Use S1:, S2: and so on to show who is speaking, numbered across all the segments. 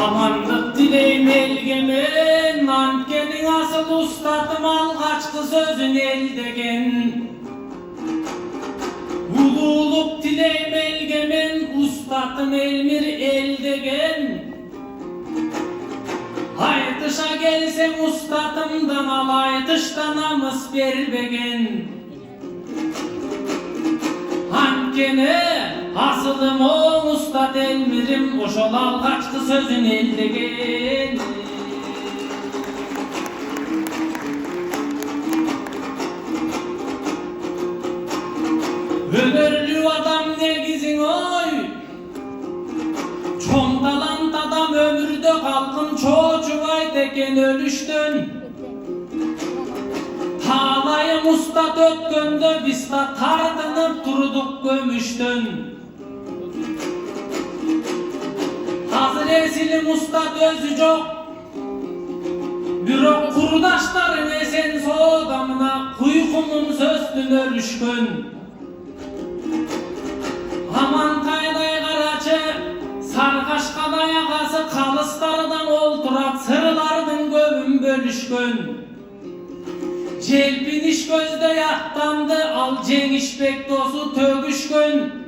S1: Amanlık dileyim elgemen, Mankenin asıl ustadım algaçkı sözün eldegen. Ululuk dileyim elgemen, ustadım elmir eldegen. Haytışa gelsem ustadımdan alay dıştan namus berbegen. Hankene asılım o ustad elmirim, oşol algaçkı sözün eldegen. Ömürlü adam negizin oy, çoğun talant adam ömürde kalkın çocuğay deken ölüştün. Talayım ustad ötkönde biz de tardınıp durduk gömüştün. Hazır esilim ustad özü çok, bürok kurdaşların esen soğudamına kuykumun sözdün örüşkün. Aman kayday karaçı, sarkaş kaday ağası kalıslardan olturak sırlardın gövün bölüşkün. Celpiniş gözde yattandı, al cengiş bekdosu tögüşkün.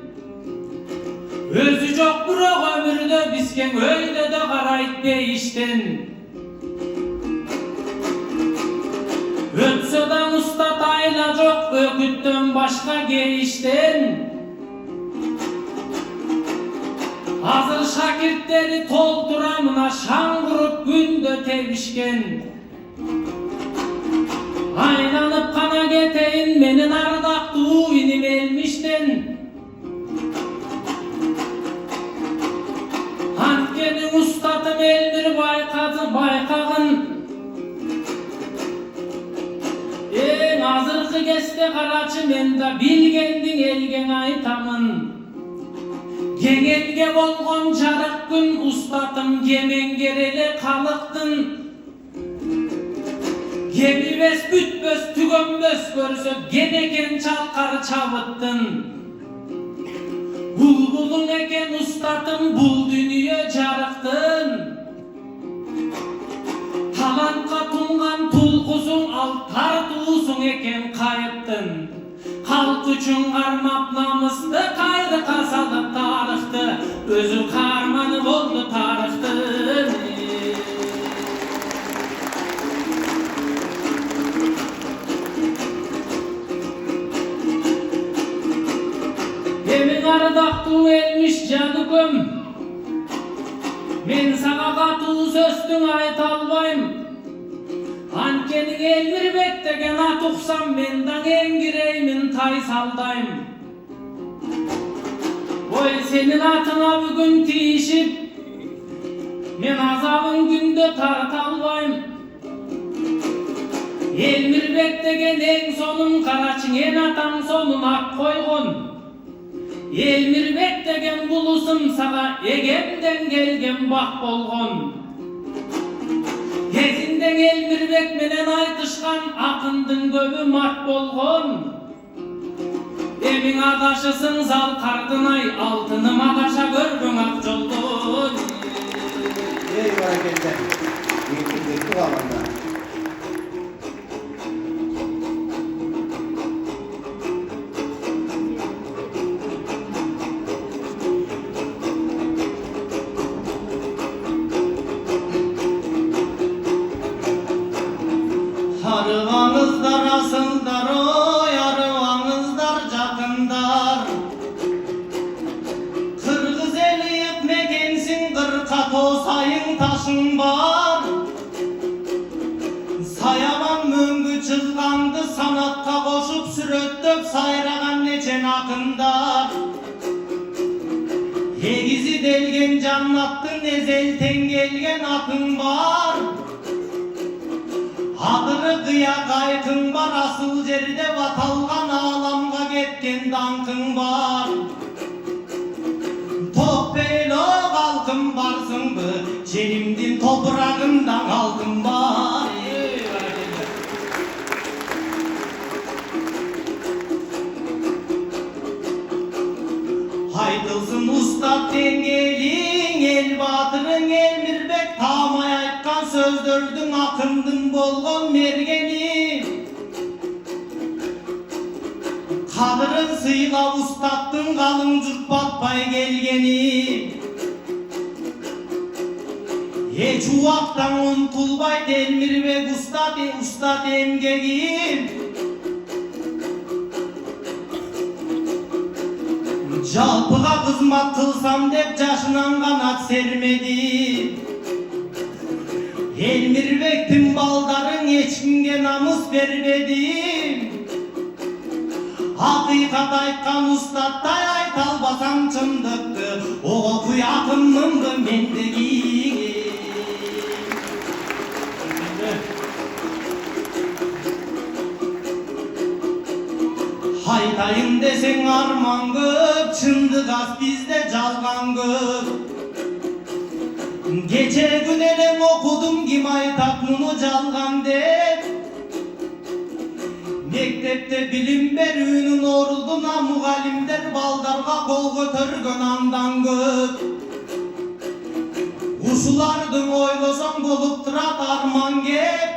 S1: Özü çok bırak ömürde bizken öyle de karayıp değiştin. Ötsöden usta tayla çok öküttün başka geyiştin. Hazır şakirtleri tolduramına şan vurup günde tevişken. Aynanıp kana geteyin menin ardak tuğu inim elmiştin. Hankenin ustadım eldir baykağın. En hazırkı geste karaçı mende bilgendin elgen aytamın. Genelge bolgon çarık gün ustadım gemen gerele kalıktın. Gemi bes bütbös tügönbös görse geneken çalkar çavıttın. Bulbulun eken ustadım bul dünya çarıktın. Talanka tungan tulkusun al tartuğusun eken kayıttın. Halk üçün karmap namıslı kaydı kasalıp tarıktı. Özü karmanı oldu tarıktı. Emin ardaktı elmiş canıkım. Men sana katı sözdün ayet albayım. Ankenin elmir bektegen atuksam menden en gireymin tay saldayım. Oy senin atına bugün tişip, men azabın günde tart albayım. Elmir bektegen en sonun karaçın en atan sonun ak koygun. Elmir bektegen bulusum sağa egemden gelgen bak bolgon. Gezinden elmir bekmenen aytışkan akındın göbü mat bolgon. Emin adaşısın zal kardınay altınım adaşa gördün ak joldun.
S2: Ey hareketler, yetki alanda.
S3: Arıvanızlar asıldar oy, arıvanızlar jakındar. Kırgız eli yıkmekensin kırka tosayın taşın var. Sayaman müngü çılgandı sanatka koşup süröttöp sayragan neçen akındar. Egizi delgen cannattın ezelten gelgen akın var. Adını kıya kaykın var, asıl jerde vatalgan alamga ketken dankın var. Topelo kalkın varsın mı, jerimdin toprağından altın var. Haydılsın ustad dengelin, el batırın elmir aytkan sözdөрдүн акындын болгон мергени. Kadırın sıyla ustattın kalın jurt batpay gelgeni. Hiç uaktan untulbay Elmirbek ustat emgegin. Жалпыға қызмат қылсам деп жашынан қанат сермеді. Элмирбектің балдарын ешкімге намыс бермеді. Hakikat айтқан ұстаттай айта албасам шындықты, оға құятынмынды мендегі. Айтайын десең арман көп, шындық аз бізде жалған көп. Кече күн элең окудум, ким айтат муну жалган деп. Мектепте билим берүүнүн ордуна мугалимдер балдарга кол көтөргөн андан көп. Ушулардын ойлосоң болуп турат арман кеп.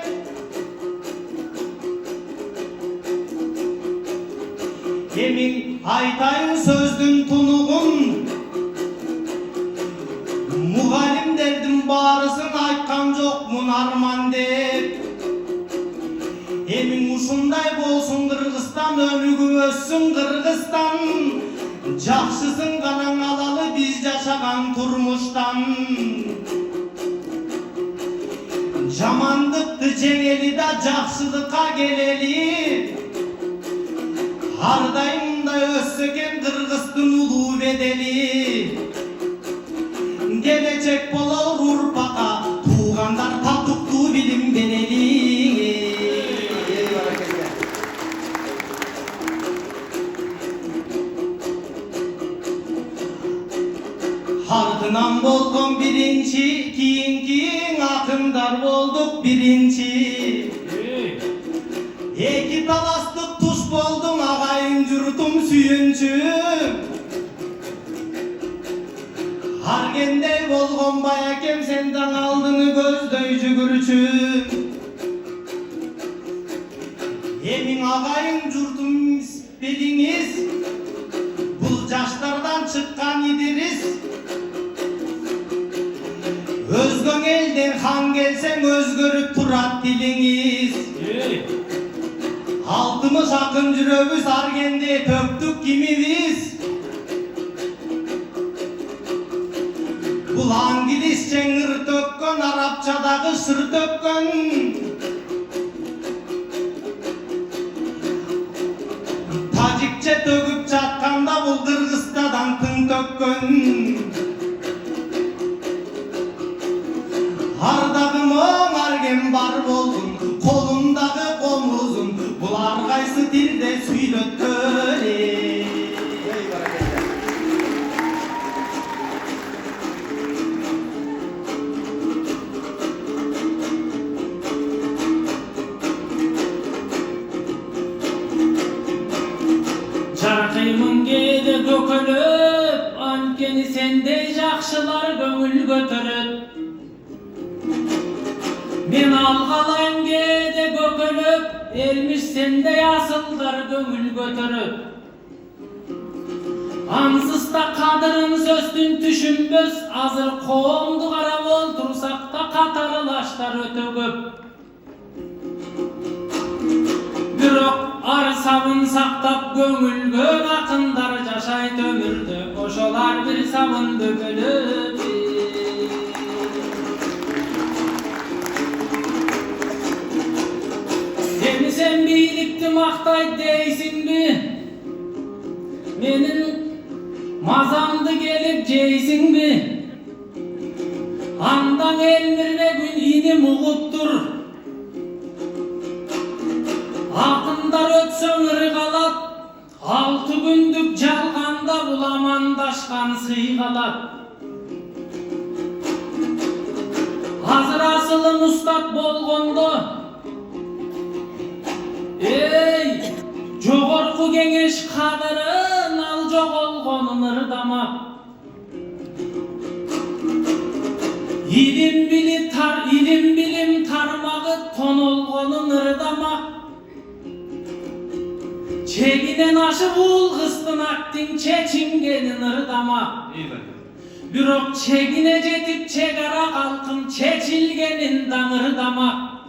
S3: Emin aytайын sözdün tunugун, mugalimderdin barысын айткан жокмун арман деп. Emin ушундай болсун Кыргызстан, өнүгүп өссүн Кыргызстан. Жакшысын гана алалы биз жашаган турмуштан. Жамандыкты жеңели да жакшылыкка келели. Ардайымдай өссөкен Кыргыздын улуу бедели. Келечек болор урпакка, туугандар татыктуу билим берели. Артынан болгон биринчи, кийинки акындар болдук биринчи. Эки таластык туш болдум агайын журтум сүйүнчү. Аргендей болгон баякем сенден алдыңы көздөй жүгүрчү. Эмиң агайын журтум билиңиз, бул жаштардан чыккан идирис. Өзгөң элден хан келсең өзгөрүп турат дилиңиз. 60 акын жүрөбүз аргенде төктүк кимибиз. Бул англисче ыр төккөн, арабчадагы шыр төккөн. Тажикче төгүп жатканда бул Кыргызстандан тың төккөн. Ардагы моң арген бар болгун, колундагы комузун, булар кайсы тилде сүйлөткөле.
S1: Жаркыймын кээде көкөлөп, анткени сендей жакшылар көңүл көтөрөт. Мен алгалайм кээде көкөлөп, элмиш сендей асылдар көңүл көтөрөт. Ансызда кадырын сөздүн түшүнбөс, азыр коомду карап олтурсак да катарлаштар өтө көп. Бирок ар сабын сактап көңүлгөн акындар жашайт өмүрдө, ошолар бир сабын бөгөлөп. Sen birlikte maktayt deysinbi, menin mazamdı gelip jeysinbi. Andan Elmirbek inim uğuptur, akındar ötsöň ırgalat. 6 gündük jalganda bulamandaşkan sıygalat. Hazır asılın ustat bolgondo, ey, jogorku kengeş kadırın al jogolgonun ırdama. İlim bili tar ilim bilim tarmağı tonolgonun ırdama. Çeginen aşı bul kıstın aktin çeçingenin ırdama. Bürok çegine jetip çegara kalkın çeçilgenin danırdama.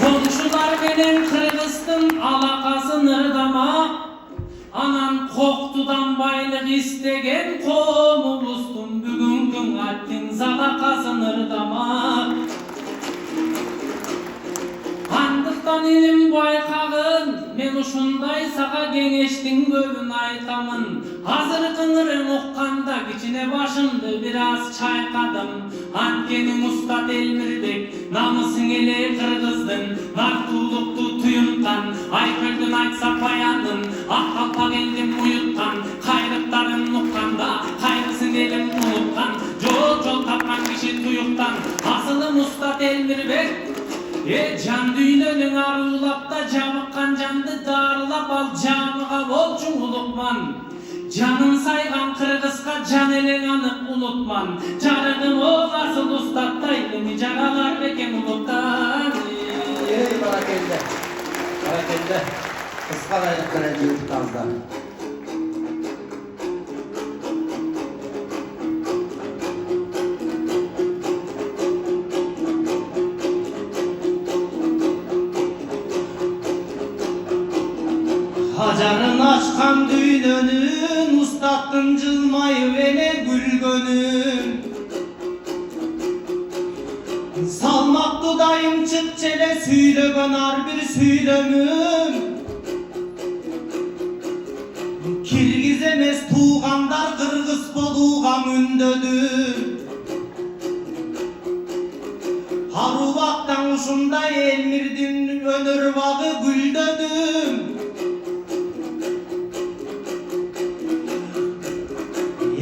S1: Komşular benen Kırgız'tın alakası nırdama. Anan koktudan baylık istegen komumuztun bugünkün attin zalakası nırdama. Handıktan ilim baykağın, men uşunday sağa gengeçtin gölün aytamın. Hazır kınırın ukkanda içine başımdı biraz çaykadım. Ankenin Ustat Elmirbek, namısın ele Kırgızdın. Nartuğluktu tuyuntan, Ayköldün aytsa payanın. Ah kalpak eldim uyuttan, kayrıkların ukkanda. Kayrısın elim unuttan, jol tapkan kişi tuyuktan. Asılım Ustat Elmirbek. Can düynönün arulap da jabıkkan jandı darılap al jamıga bolçun ulukman. Canın saygan Kırgızga can eleng anıp unutman. Jarıgın ol asıl Ustat'ta ilimi jagalar beken uluktan.
S2: Ey barakende. Barakende. Kıskan aylıklara cihut tazda.
S3: Hajarın açkan düğününün Ustat'ın cılmayı vene gülgönün. Salmak dudayım çık çele süylögön ar bir süylömüm. Kirgiz emes tuğandar Kırgız boluğa mündödüm. Haruvaktan uşunda Elmirdin önür bağı güldödüm.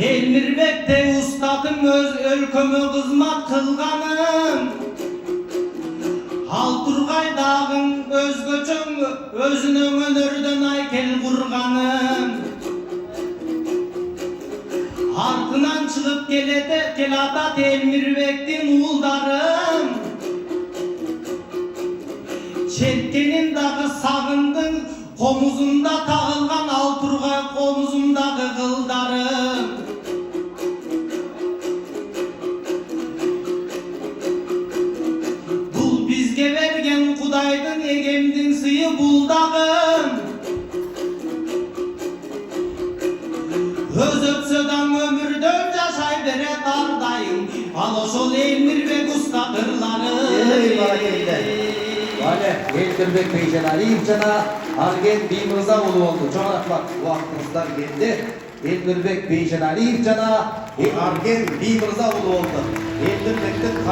S3: Elmirbek'te Ustat'ım öz ölkömü kızmat kılganım. Halturgay dağın özgöçön özünün önürden aykel kurganım. Halkından çıkıp gelatat Elmirbek'tin uğuldarım. Çetkenin dağı sağındın komuzunda tağılgan Alturgay komuzundagı kıldarım. Bul bizge vergen Kudaydın egemdin sıyı buldağım. Öz ötsöden ömürdön yaşay bere dardayım. Al oşol Elmirbek Ustat'ırlarım.
S2: Ey barakende. Vale, Elmirbek Beycenaliyev cana Argen Bimrza ulu oldu. Çoğalaklar vaktımızdan geldi. Elmirbek Beycenaliyev cana Argen Bimrza ulu oldu. Elmirbek'ten